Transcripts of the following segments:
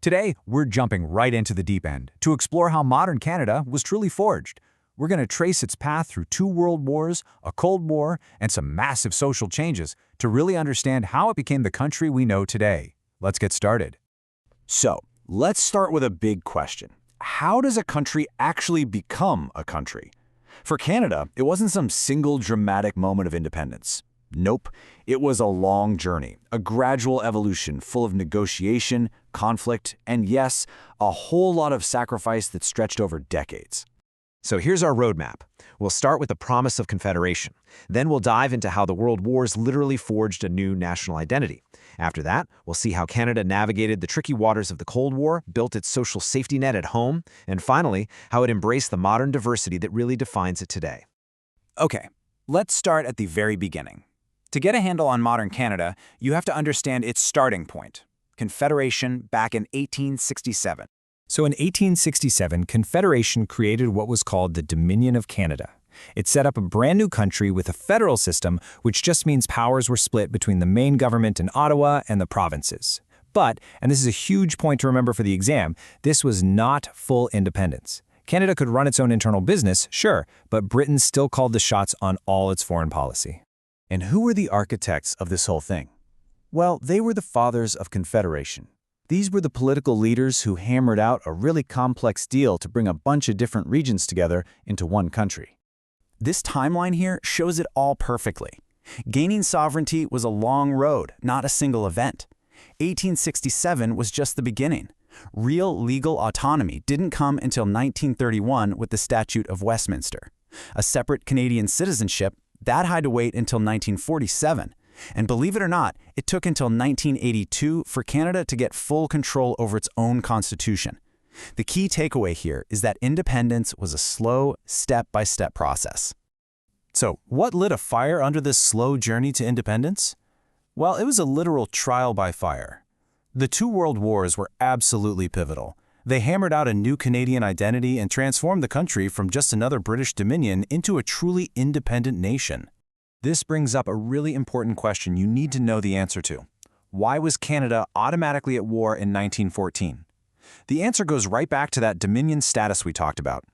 Today, we're jumping right into the deep end to explore how modern Canada was truly forged. We're going to trace its path through 2 world wars, a Cold War, and some massive social changes to really understand how it became the country we know today. Let's get started. So, let's start with a big question. How does a country actually become a country? For Canada, it wasn't some single dramatic moment of independence. Nope, it was a long journey, a gradual evolution full of negotiation, conflict, and yes, a whole lot of sacrifice that stretched over decades. So here's our roadmap. We'll start with the promise of confederation. Then we'll dive into how the World Wars literally forged a new national identity. After that, we'll see how Canada navigated the tricky waters of the Cold War, built its social safety net at home, and finally, how it embraced the modern diversity that really defines it today. Okay, let's start at the very beginning. To get a handle on modern Canada, you have to understand its starting point, Confederation back in 1867. So in 1867, Confederation created what was called the Dominion of Canada. It set up a brand new country with a federal system, which just means powers were split between the main government in Ottawa and the provinces. But, and this is a huge point to remember for the exam, this was not full independence. Canada could run its own internal business, sure, but Britain still called the shots on all its foreign policy. And who were the architects of this whole thing? Well, they were the fathers of Confederation. These were the political leaders who hammered out a really complex deal to bring a bunch of different regions together into one country. This timeline here shows it all perfectly. Gaining sovereignty was a long road, not a single event. 1867 was just the beginning. Real legal autonomy didn't come until 1931 with the Statute of Westminster. A separate Canadian citizenship, that had to wait until 1947. And believe it or not, it took until 1982 for Canada to get full control over its own constitution. The key takeaway here is that independence was a slow, step-by-step process. So, what lit a fire under this slow journey to independence? Well, it was a literal trial by fire. The 2 world wars were absolutely pivotal. They hammered out a new Canadian identity and transformed the country from just another British dominion into a truly independent nation. This brings up a really important question you need to know the answer to. Why was Canada automatically at war in 1914? The answer goes right back to that dominion status we talked about.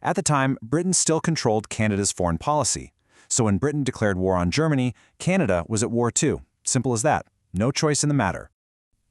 At the time, Britain still controlled Canada's foreign policy. So when Britain declared war on Germany, Canada was at war too. Simple as that. No choice in the matter.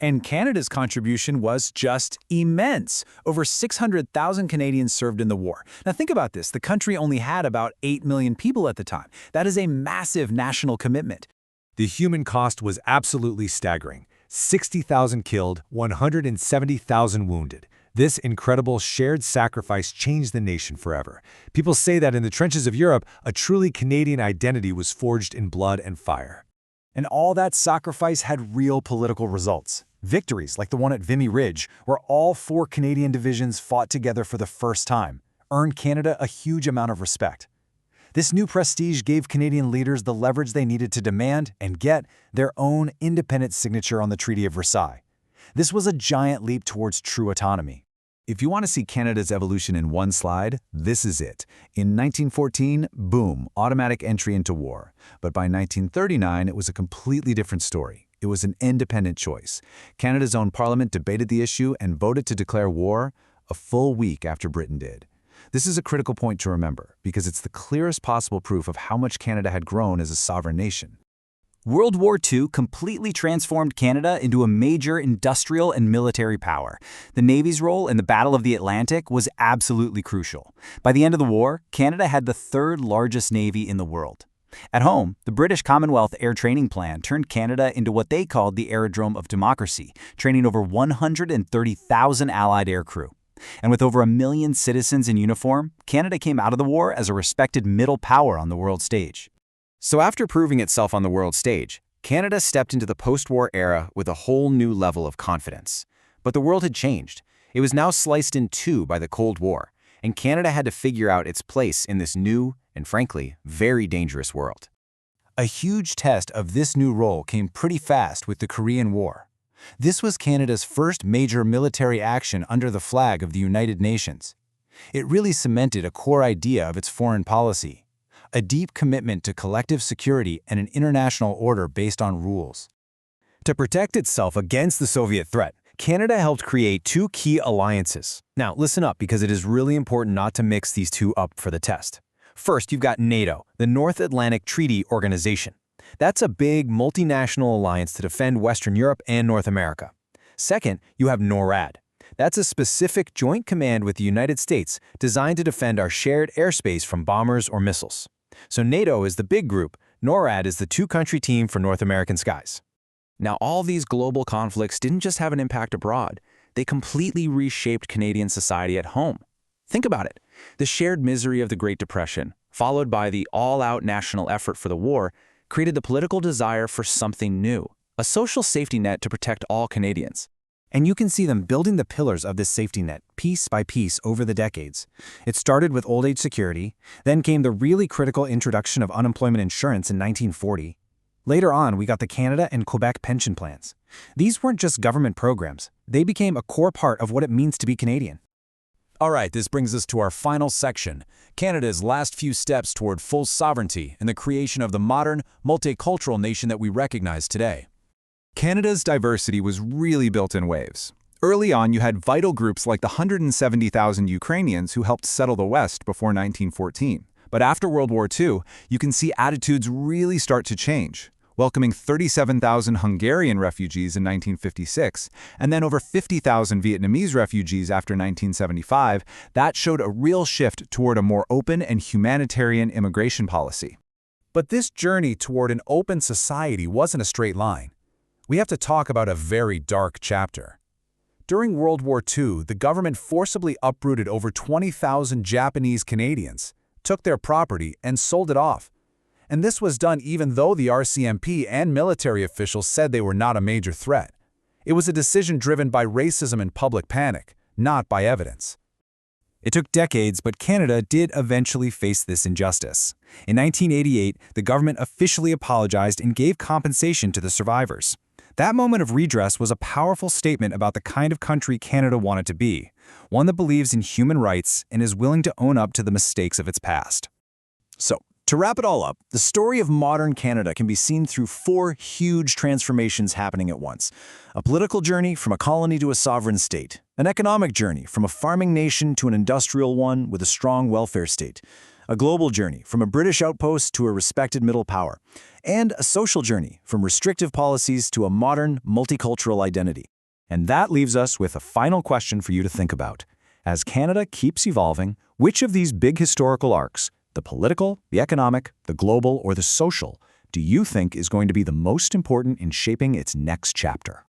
And Canada's contribution was just immense. Over 600,000 Canadians served in the war. Now think about this. The country only had about 8 million people at the time. That is a massive national commitment. The human cost was absolutely staggering. 60,000 killed, 170,000 wounded. This incredible shared sacrifice changed the nation forever. People say that in the trenches of Europe, a truly Canadian identity was forged in blood and fire. And all that sacrifice had real political results. Victories, like the one at Vimy Ridge, where all 4 Canadian divisions fought together for the first time, earned Canada a huge amount of respect. This new prestige gave Canadian leaders the leverage they needed to demand and get their own independent signature on the Treaty of Versailles. This was a giant leap towards true autonomy. If you want to see Canada's evolution in one slide, this is it. In 1914, boom, automatic entry into war. But by 1939, it was a completely different story. It was an independent choice. Canada's own parliament debated the issue and voted to declare war a full week after Britain did. This is a critical point to remember because it's the clearest possible proof of how much Canada had grown as a sovereign nation. World War II completely transformed Canada into a major industrial and military power. The Navy's role in the Battle of the Atlantic was absolutely crucial. By the end of the war, Canada had the 3rd largest navy in the world. At home, the British Commonwealth Air Training Plan turned Canada into what they called the Aerodrome of Democracy, training over 130,000 Allied aircrew. And with over 1 million citizens in uniform, Canada came out of the war as a respected middle power on the world stage. So after proving itself on the world stage, Canada stepped into the post-war era with a whole new level of confidence. But the world had changed. It was now sliced in 2 by the Cold War, and Canada had to figure out its place in this new and, frankly, very dangerous world. A huge test of this new role came pretty fast with the Korean War. This was Canada's first major military action under the flag of the United Nations. It really cemented a core idea of its foreign policy: a deep commitment to collective security and an international order based on rules. To protect itself against the Soviet threat, Canada helped create two key alliances. Now, listen up because it is really important not to mix these two up for the test. First, you've got NATO, the North Atlantic Treaty Organization. That's a big multinational alliance to defend Western Europe and North America. Second, you have NORAD. That's a specific joint command with the United States designed to defend our shared airspace from bombers or missiles. So NATO is the big group, NORAD is the two-country team for North American skies. Now, all these global conflicts didn't just have an impact abroad. They completely reshaped Canadian society at home. Think about it. The shared misery of the Great Depression, followed by the all-out national effort for the war, created the political desire for something new, a social safety net to protect all Canadians. And you can see them building the pillars of this safety net, piece by piece, over the decades. It started with old age security, then came the really critical introduction of unemployment insurance in 1940. Later on, we got the Canada and Quebec pension plans. These weren't just government programs. They became a core part of what it means to be Canadian. All right, this brings us to our final section, Canada's last few steps toward full sovereignty and the creation of the modern, multicultural nation that we recognize today. Canada's diversity was really built in waves. Early on, you had vital groups like the 170,000 Ukrainians who helped settle the West before 1914. But after World War II, you can see attitudes really start to change, welcoming 37,000 Hungarian refugees in 1956, and then over 50,000 Vietnamese refugees after 1975. That showed a real shift toward a more open and humanitarian immigration policy. But this journey toward an open society wasn't a straight line. We have to talk about a very dark chapter. During World War II, the government forcibly uprooted over 20,000 Japanese Canadians, took their property, and sold it off. And this was done even though the RCMP and military officials said they were not a major threat. It was a decision driven by racism and public panic, not by evidence. It took decades, but Canada did eventually face this injustice. In 1988, the government officially apologized and gave compensation to the survivors. That moment of redress was a powerful statement about the kind of country Canada wanted to be, one that believes in human rights and is willing to own up to the mistakes of its past. So, to wrap it all up, the story of modern Canada can be seen through four huge transformations happening at once. A political journey from a colony to a sovereign state, an economic journey from a farming nation to an industrial one with a strong welfare state, a global journey from a British outpost to a respected middle power, and a social journey from restrictive policies to a modern, multicultural identity. And that leaves us with a final question for you to think about. As Canada keeps evolving, which of these big historical arcs, the political, the economic, the global, or the social, do you think is going to be the most important in shaping its next chapter?